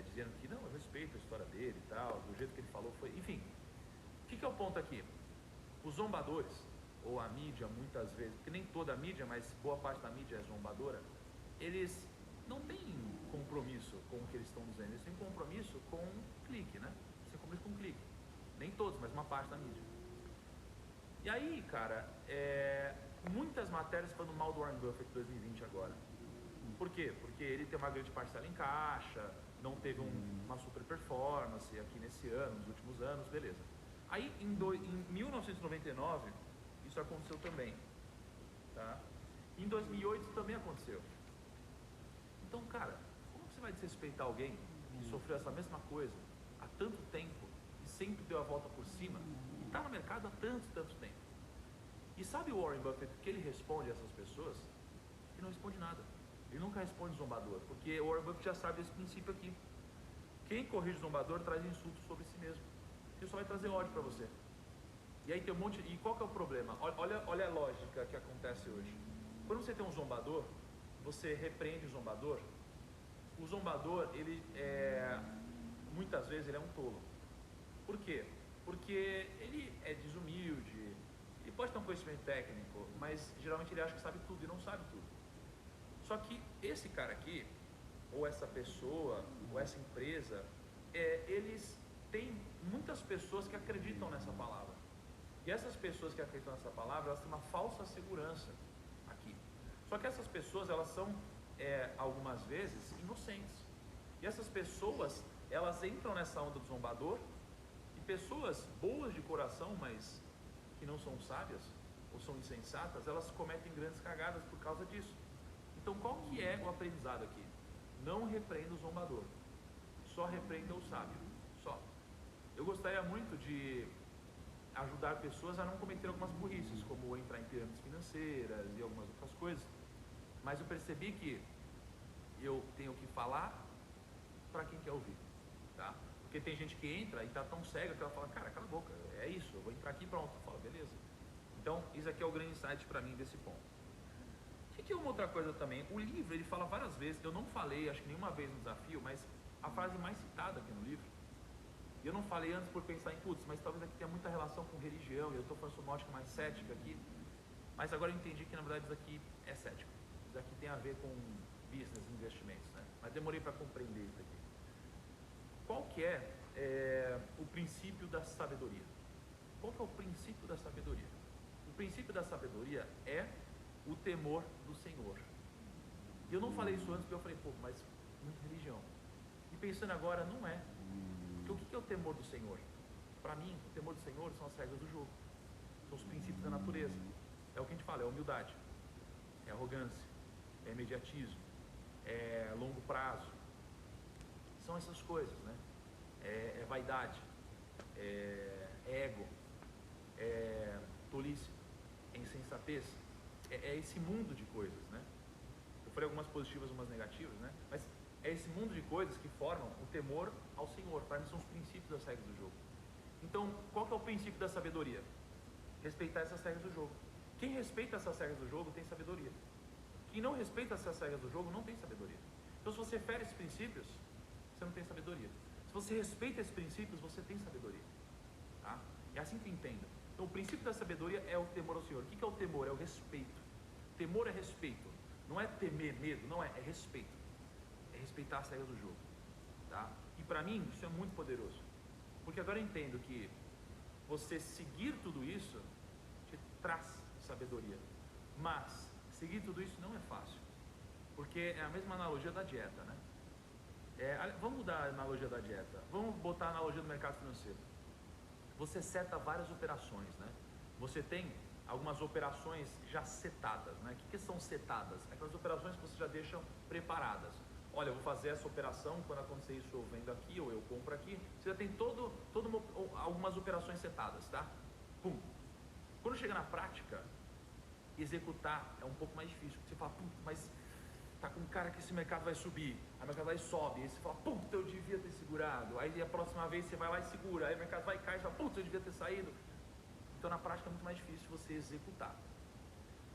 dizendo que não, eu respeito a história dele e tal, do jeito que ele falou foi, enfim. O que é o ponto aqui? Os zombadores, ou a mídia muitas vezes, porque nem toda a mídia, mas boa parte da mídia é zombadora, eles não têm compromisso com o que eles estão dizendo, eles têm compromisso com clique, né? Eles têm compromisso com clique. Nem todos, mas uma parte da mídia. E aí, cara, muitas matérias falando mal do Warren Buffett 2020 agora. Por quê? Porque ele tem uma grande parcela em caixa, não teve uma super performance aqui nesse ano, nos últimos anos, beleza. Aí em 1999, isso aconteceu também, tá? Em 2008 também aconteceu. Então, cara, como você vai desrespeitar alguém que sofreu essa mesma coisa há tanto tempo e sempre deu a volta por cima e está no mercado há tanto tempo? E sabe o Warren Buffett que ele responde a essas pessoas? Ele não responde nada. Ele nunca responde zombador, porque o Warren Buffett já sabe esse princípio aqui. Quem corrige o zombador traz insultos sobre si mesmo. Ele só vai trazer ódio para você. E aí tem um monte... E qual que é o problema? Olha a lógica que acontece hoje. Quando você tem um zombador, você repreende o zombador. O zombador, ele muitas vezes ele é um tolo. Por quê? Porque ele é desumilde, ele pode ter um conhecimento técnico, mas geralmente ele acha que sabe tudo e não sabe tudo. Só que esse cara aqui, ou essa pessoa, ou essa empresa, eles têm muitas pessoas que acreditam nessa palavra. E essas pessoas que acreditam nessa palavra, elas têm uma falsa segurança aqui. Só que essas pessoas, elas são, algumas vezes, inocentes. E essas pessoas, elas entram nessa onda do zombador, e pessoas boas de coração, mas que não são sábias, ou são insensatas, elas cometem grandes cagadas por causa disso. Então, qual que é o aprendizado aqui? Não repreenda o zombador, só repreenda o sábio, só. Eu gostaria muito de ajudar pessoas a não cometer algumas burrices, como entrar em pirâmides financeiras e algumas outras coisas, mas eu percebi que eu tenho que falar para quem quer ouvir, tá? Porque tem gente que entra e tá tão cega que ela fala, cara, cala a boca, é isso, eu vou entrar aqui e pronto. Eu falo, beleza. Então, isso aqui é o grande insight para mim desse ponto. O que é uma outra coisa também? O livro, ele fala várias vezes, eu não falei, acho que nenhuma vez no desafio, mas a frase mais citada aqui no livro, e eu não falei antes por pensar em putz, mas talvez aqui tenha muita relação com religião, e eu estou falando sobre uma ótica mais cética aqui, mas agora eu entendi que na verdade isso aqui é cético. Isso aqui tem a ver com business, investimentos, né? Mas demorei para compreender isso aqui. Qual que é o princípio da sabedoria? Qual que é o princípio da sabedoria? O princípio da sabedoria é o temor do Senhor. E eu não falei isso antes porque eu falei, pô, mas muita religião. E pensando agora, não é. Porque o que é o temor do Senhor? Para mim, o temor do Senhor são as regras do jogo. São os princípios da natureza. É o que a gente fala, é humildade, é arrogância, é imediatismo, é longo prazo. São essas coisas, né? É vaidade, é ego, é tolice, é insensatez, é esse mundo de coisas, né? Eu falei algumas positivas, umas negativas, né? Mas é esse mundo de coisas que formam o temor ao Senhor. Para mim são os princípios das regras do jogo. Então, qual que é o princípio da sabedoria? Respeitar essas regras do jogo. Quem respeita essas regras do jogo tem sabedoria. Quem não respeita essas regras do jogo não tem sabedoria. Então, se você fere esses princípios, você não tem sabedoria. Se você respeita esses princípios, você tem sabedoria. Tá? É assim que entenda. Então, o princípio da sabedoria é o temor ao Senhor. O que é o temor? É o respeito. Temor é respeito. Não é temer, medo, não é respeito. É respeitar as regras do jogo. Tá? E para mim, isso é muito poderoso. Porque agora eu entendo que você seguir tudo isso te traz sabedoria. Mas seguir tudo isso não é fácil. Porque é a mesma analogia da dieta, né? Vamos mudar a analogia da dieta. Vamos botar a analogia do mercado financeiro. Você seta várias operações, né? Você tem algumas operações já setadas, né? O que são setadas? Aquelas operações que você já deixa preparadas. Olha, eu vou fazer essa operação, quando acontecer isso eu vendo aqui, ou eu compro aqui. Você já tem algumas operações setadas, tá? Pum. Quando chega na prática, executar é um pouco mais difícil. Você fala, mas tá com cara que esse mercado vai subir, aí o mercado vai e sobe, aí você fala, puta, eu devia ter segurado, aí a próxima vez você vai lá e segura, aí o mercado vai e cai, você fala, puta, eu devia ter saído. Então na prática é muito mais difícil você executar.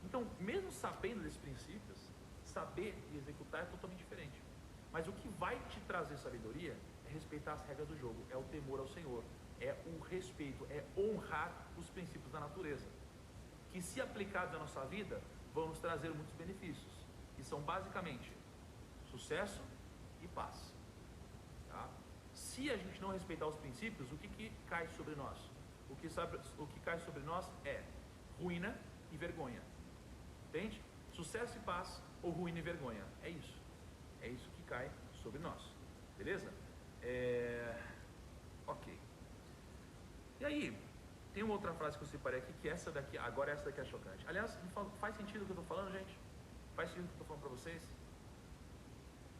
Então, mesmo sabendo desses princípios, saber e executar é totalmente diferente. Mas o que vai te trazer sabedoria é respeitar as regras do jogo, é o temor ao Senhor, é o respeito, é honrar os princípios da natureza, que se aplicados à nossa vida, vão nos trazer muitos benefícios. Que são basicamente sucesso e paz. Tá? Se a gente não respeitar os princípios, o que cai sobre nós? O que cai sobre nós é ruína e vergonha. Entende? Sucesso e paz ou ruína e vergonha. É isso. É isso que cai sobre nós. Beleza? Ok. E aí, tem uma outra frase que eu separei aqui, que essa daqui é chocante. Aliás, faz sentido o que eu estou falando, gente? Faz sentido o que eu estou falando para vocês?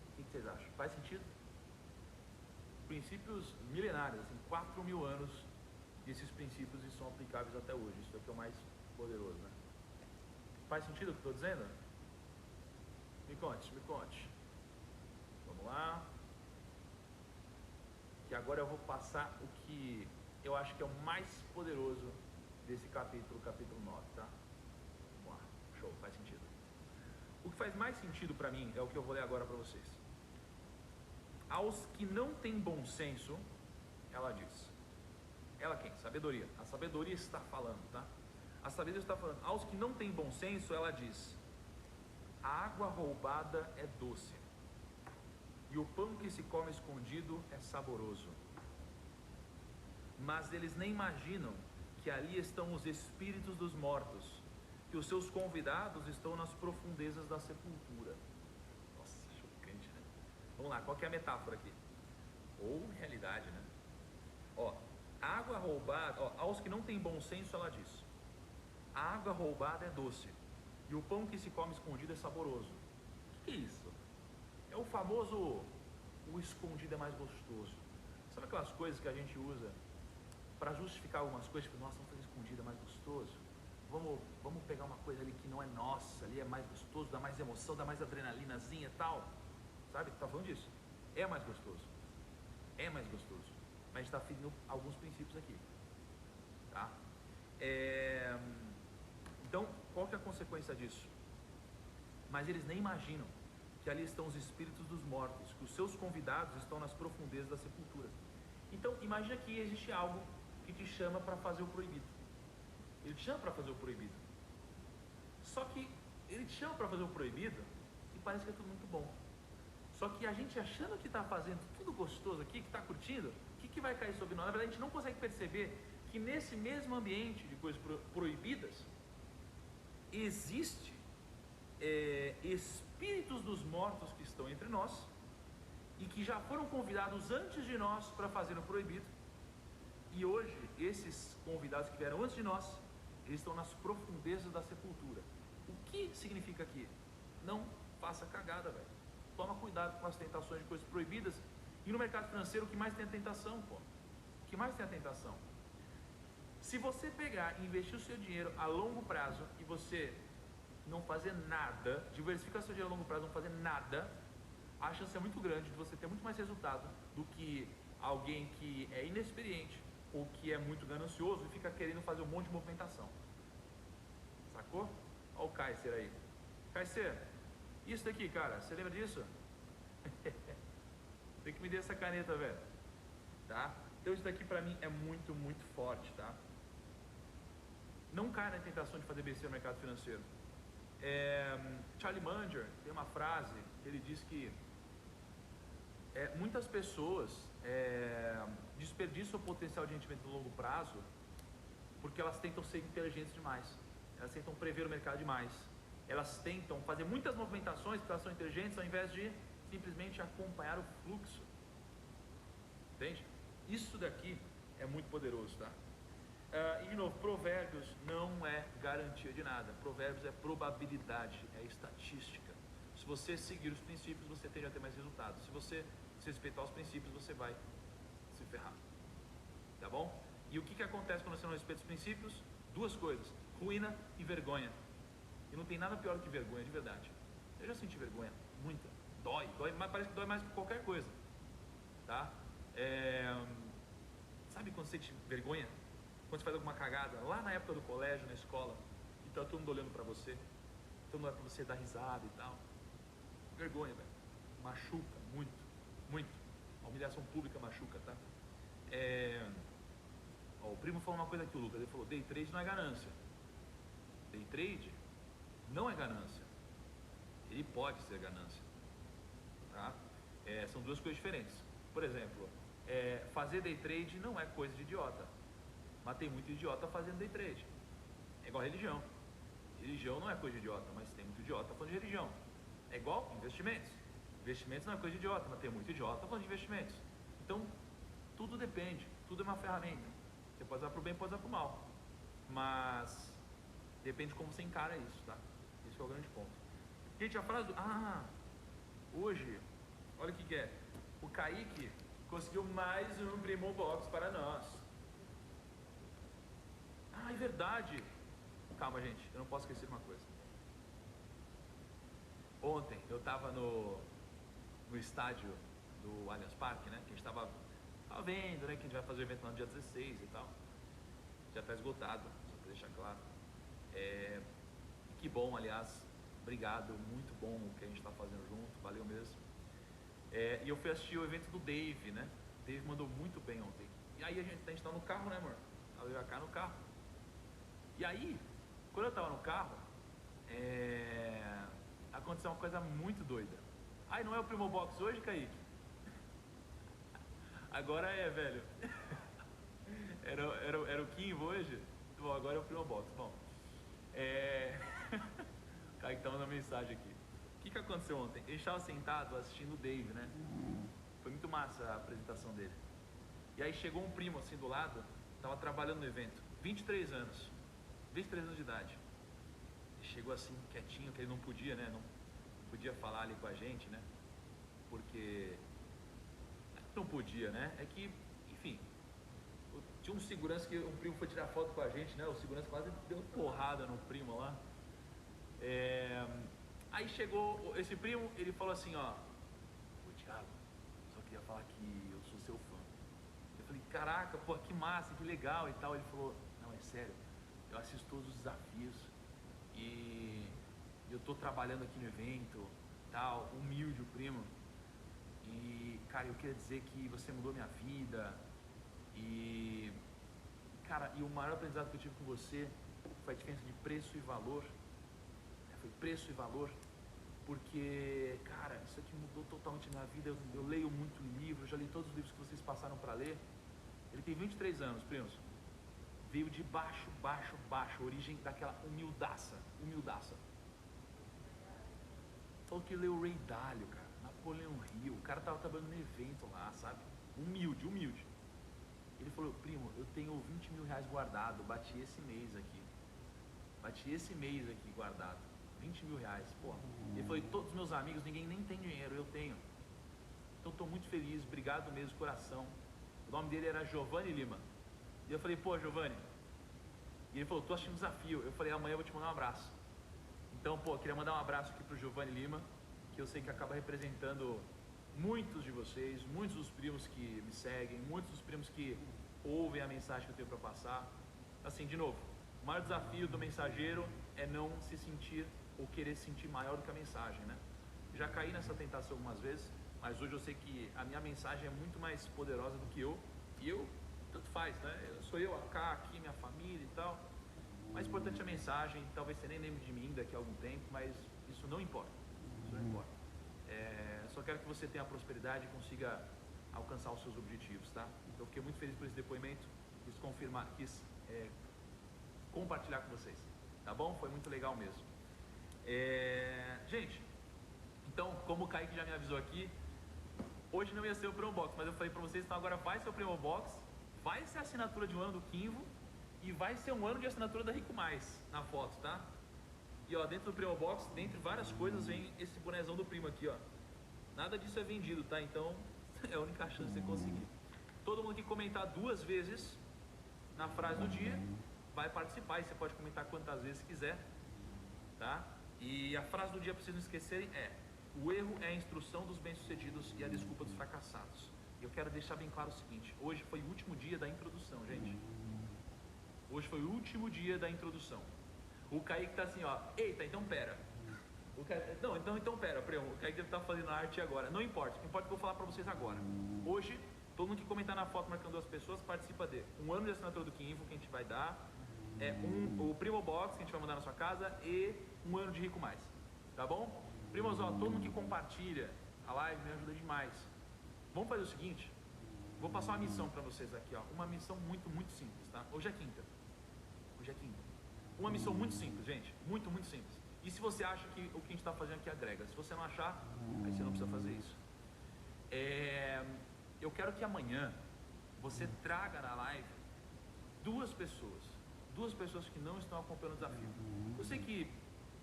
O que vocês acham? Faz sentido? Princípios milenários, assim, 4.000 anos desses princípios e são aplicáveis até hoje. Isso aqui é o mais poderoso, né? Faz sentido o que eu estou dizendo? Me conte. Vamos lá. Que agora eu vou passar o que eu acho que é o mais poderoso desse capítulo 9, tá? Vamos lá. Show, faz sentido. O que faz mais sentido para mim é o que eu vou ler agora para vocês. Aos que não têm bom senso, ela diz. Ela quem? Sabedoria. A sabedoria está falando, tá? A sabedoria está falando. Aos que não têm bom senso, ela diz: a água roubada é doce, e o pão que se come escondido é saboroso. Mas eles nem imaginam que ali estão os espíritos dos mortos, que os seus convidados estão nas profundezas da sepultura. Nossa, chocante, né? Vamos lá, qual que é a metáfora aqui? Ou realidade, né? Ó, água roubada, ó, aos que não têm bom senso, ela diz: a água roubada é doce, e o pão que se come escondido é saboroso. O que é isso? É o famoso, o escondido é mais gostoso. Sabe aquelas coisas que a gente usa para justificar algumas coisas? Tipo, nossa, vamos fazer escondido, é mais gostoso. Vamos pegar uma coisa ali que não é nossa, ali é mais gostoso, dá mais emoção, dá mais adrenalinazinha e tal. Sabe? Tá falando disso. É mais gostoso. É mais gostoso. Mas a gente está ferindo alguns princípios aqui. Tá? Então, qual que é a consequência disso? Mas eles nem imaginam que ali estão os espíritos dos mortos, que os seus convidados estão nas profundezas da sepultura. Então, imagina que existe algo que te chama para fazer o proibido. Ele te chama para fazer o proibido. Só que ele te chama para fazer o proibido e parece que é tudo muito bom. Só que a gente achando que está fazendo tudo gostoso aqui, que está curtindo, o que vai cair sobre nós? Na verdade, a gente não consegue perceber que nesse mesmo ambiente de coisas proibidas, existe espíritos dos mortos que estão entre nós e que já foram convidados antes de nós para fazer o proibido. E hoje, esses convidados que vieram antes de nós, eles estão nas profundezas da sepultura. O que significa aqui? Não faça cagada, velho. Toma cuidado com as tentações de coisas proibidas E no mercado financeiro, o que mais tem é tentação, pô. O que mais tem é tentação. Se você pegar e investir o seu dinheiro a longo prazo e você não fazer nada, diversificar seu dinheiro a longo prazo, não fazer nada, a chance é muito grande de você ter muito mais resultado do que alguém que é inexperiente ou que é muito ganancioso e fica querendo fazer um monte de movimentação. Sacou? Olha o Kaiser aí. Kaiser, isso daqui, cara, você lembra disso? Tem que me dar essa caneta, velho. Tá? Então isso daqui pra mim é muito, muito forte, tá? Não caia na tentação de fazer besteira no mercado financeiro. Charlie Munger tem uma frase que ele diz que muitas pessoas desperdiçam o potencial de rendimento no longo prazo porque elas tentam ser inteligentes demais, elas tentam prever o mercado demais, elas tentam fazer muitas movimentações porque elas são inteligentes ao invés de simplesmente acompanhar o fluxo, entende? Isso daqui é muito poderoso, tá? E de novo, provérbios não é garantia de nada, provérbios é probabilidade, é estatística. Se você seguir os princípios, você tende a ter mais resultados. Se você respeitar os princípios, você vai se ferrar, tá bom? E o que acontece quando você não respeita os princípios? Duas coisas, ruína e vergonha. E não tem nada pior do que vergonha, de verdade. Eu já senti vergonha, muita, dói, mas parece que dói mais que qualquer coisa, tá? Sabe quando você sente vergonha? Quando você faz alguma cagada, lá na época do colégio, na escola, e tá todo mundo olhando pra você, todo mundo olhando pra você dar risada e tal. Vergonha, velho. Machuca muito, muito. A humilhação pública machuca, tá? O primo falou uma coisa aqui, o Lucas, ele falou, day trade não é ganância. Day trade não é ganância. Ele pode ser ganância, tá? São duas coisas diferentes. Por exemplo, fazer day trade não é coisa de idiota. Mas tem muito idiota fazendo day trade. É igual religião. Religião não é coisa de idiota, mas tem muito idiota falando de religião. É igual investimentos. Investimentos não é coisa de idiota, mas tem muito idiota falando de investimentos. Então, tudo depende. Tudo é uma ferramenta. Você pode usar para o bem, pode usar para o mal. Mas depende de como você encara isso, tá? Esse é o grande ponto. Gente, a frase... hoje, olha o que é. O Kaique conseguiu mais um Primo Box para nós. É verdade. Calma, gente, eu não posso esquecer uma coisa. Ontem eu estava no estádio do Allianz Parque, né? Que a gente estava vendo, né? Que a gente vai fazer o evento lá no dia 16 e tal. Já está esgotado, só para deixar claro. Que bom, aliás. Obrigado, muito bom o que a gente está fazendo junto, valeu mesmo. E eu fui assistir o evento do Dave, né? O Dave mandou muito bem ontem. E aí a gente tá no carro, né, amor? Eu ia cá no carro. E aí, quando eu tava no carro, aconteceu uma coisa muito doida. Não é o Primo Box hoje, Kaique? Agora é, velho. Era o Kimbo hoje? Bom, agora é o Primo Box. Bom, o Kaique tá mandando mensagem aqui. O que aconteceu ontem? Ele estava sentado assistindo o Dave, né? Foi muito massa a apresentação dele. E aí chegou um primo assim do lado, tava trabalhando no evento, 23 anos. 23 anos de idade. Ele chegou assim, quietinho, que ele não podia, né? Não podia falar ali com a gente, né? Porque não podia, né? É que, enfim, tinha um segurança que um primo foi tirar foto com a gente, né? O segurança quase deu porrada no primo lá. Aí chegou esse primo, ele falou assim, ó, ô Thiago, só queria falar que eu sou seu fã. Eu falei, caraca, pô, que massa, que legal e tal. Ele falou, não, é sério. Eu assisto todos os desafios e eu tô trabalhando aqui no evento, tal, humilde o primo. E, cara, eu queria dizer que você mudou minha vida. E, cara, e o maior aprendizado que eu tive com você foi a diferença de preço e valor. Foi preço e valor, porque, cara, isso aqui mudou totalmente a minha vida. Eu leio muito livro, já li todos os livros que vocês passaram para ler. Ele tem 23 anos, primos. Veio de baixo, a origem daquela humildaça. Falou que leu Ray Dalio, cara, Napoleão Hill, o cara tava trabalhando no evento lá, sabe? Humilde. Ele falou, primo, eu tenho 20 mil reais guardado, bati esse mês aqui guardado, 20 mil reais, porra. Ele falou, e todos os meus amigos, ninguém nem tem dinheiro, eu tenho. Então estou muito feliz, obrigado mesmo, coração. O nome dele era Giovanni Lima. E eu falei, pô, Giovanni. E ele falou, tô assistindo um desafio. Eu falei, amanhã eu vou te mandar um abraço. Então, pô, queria mandar um abraço aqui pro Giovanni Lima, que eu sei que acaba representando muitos de vocês, muitos dos primos que me seguem, muitos dos primos que ouvem a mensagem que eu tenho para passar. Assim, de novo, o maior desafio do mensageiro é não se sentir ou querer se sentir maior do que a mensagem, né? Já caí nessa tentação algumas vezes, mas hoje eu sei que a minha mensagem é muito mais poderosa do que eu, e eu, tanto faz, né? Sou eu, aqui, minha família e tal. Mais importante é a mensagem, talvez você nem lembre de mim daqui a algum tempo, mas isso não importa, isso não importa. Só quero que você tenha prosperidade e consiga alcançar os seus objetivos, tá? Eu fiquei muito feliz por esse depoimento, quis compartilhar com vocês, tá bom? Foi muito legal mesmo. Gente, então, como o Kaique já me avisou aqui, hoje não ia ser o Primo Box, mas eu falei pra vocês, então agora vai ser o Primo Box, vai ser a assinatura de um ano do Quinvo e vai ser um ano de assinatura da Rico Mais na foto, tá? E ó, dentro do Primo Box, dentre várias coisas, vem esse bonezão do primo aqui, ó. Nada disso é vendido, tá? Então, é a única chance de você conseguir. Todo mundo que comentar 2 vezes na frase do dia vai participar, e você pode comentar quantas vezes quiser, tá? E a frase do dia, para vocês não esquecerem, é: o erro é a instrução dos bem-sucedidos e a desculpa dos fracassados. E eu quero deixar bem claro o seguinte: hoje foi o último dia da introdução, gente. Hoje foi o último dia da introdução. O Kaique tá assim, ó, eita, então pera. Não, então pera, primo, o Kaique deve estar fazendo arte agora. Não importa, o que importa é que eu vou falar pra vocês agora. Hoje, todo mundo que comentar na foto marcando 2 pessoas participa de um ano de assinatura do Quinvo que a gente vai dar, o Primo Box que a gente vai mandar na sua casa e um ano de Rico Mais, tá bom? Primos, ó, todo mundo que compartilha a live me ajuda demais. Vamos fazer o seguinte, vou passar uma missão pra vocês aqui, ó, uma missão muito, muito simples, tá? Hoje é quinta. Uma missão muito simples, gente, muito, muito simples. E se você acha que o que a gente está fazendo aqui agrega, se você não achar, aí você não precisa fazer isso. Eu quero que amanhã você traga na live 2 pessoas que não estão acompanhando o desafio. Eu sei que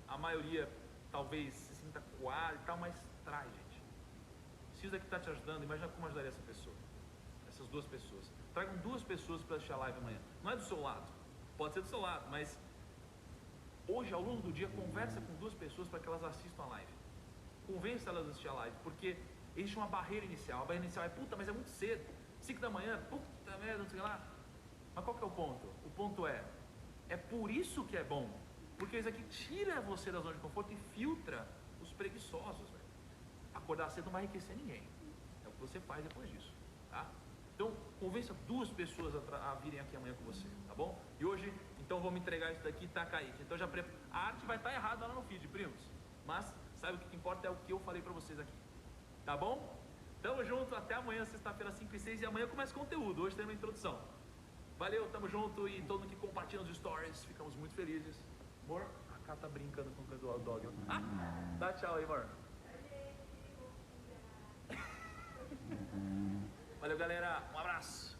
a maioria talvez se sinta coada e tal, mas traz, gente. Se isso aqui está te ajudando, imagina como ajudaria essa pessoa, essas 2 pessoas. Tragam 2 pessoas para assistir a live amanhã. Não é do seu lado, pode ser do seu lado, mas hoje, ao longo do dia, conversa com 2 pessoas para que elas assistam a live. Convença elas a assistir a live, porque existe uma barreira inicial. A barreira inicial é, puta, mas é muito cedo. 5 da manhã, puta merda, não sei lá. Mas qual que é o ponto? O ponto é por isso que é bom. Porque isso aqui tira você da zona de conforto e filtra os preguiçosos, velho. Acordar cedo não vai enriquecer ninguém. É o que você faz depois disso, tá? Então, convença 2 pessoas a virem aqui amanhã com você, tá bom? E hoje, então, vamos entregar isso daqui, tá, Kaique? Então, a arte vai estar errada lá no feed, primos. Mas, sabe o que importa é o que eu falei pra vocês aqui. Tá bom? Tamo junto, até amanhã, sexta-feira, 5 e 6. E amanhã começa conteúdo, hoje tem uma introdução. Valeu, tamo junto. E todo mundo que compartilha os stories, ficamos muito felizes. Amor, a Cá tá brincando com o dog. Dá tchau aí, amor. Valeu, galera. Um abraço.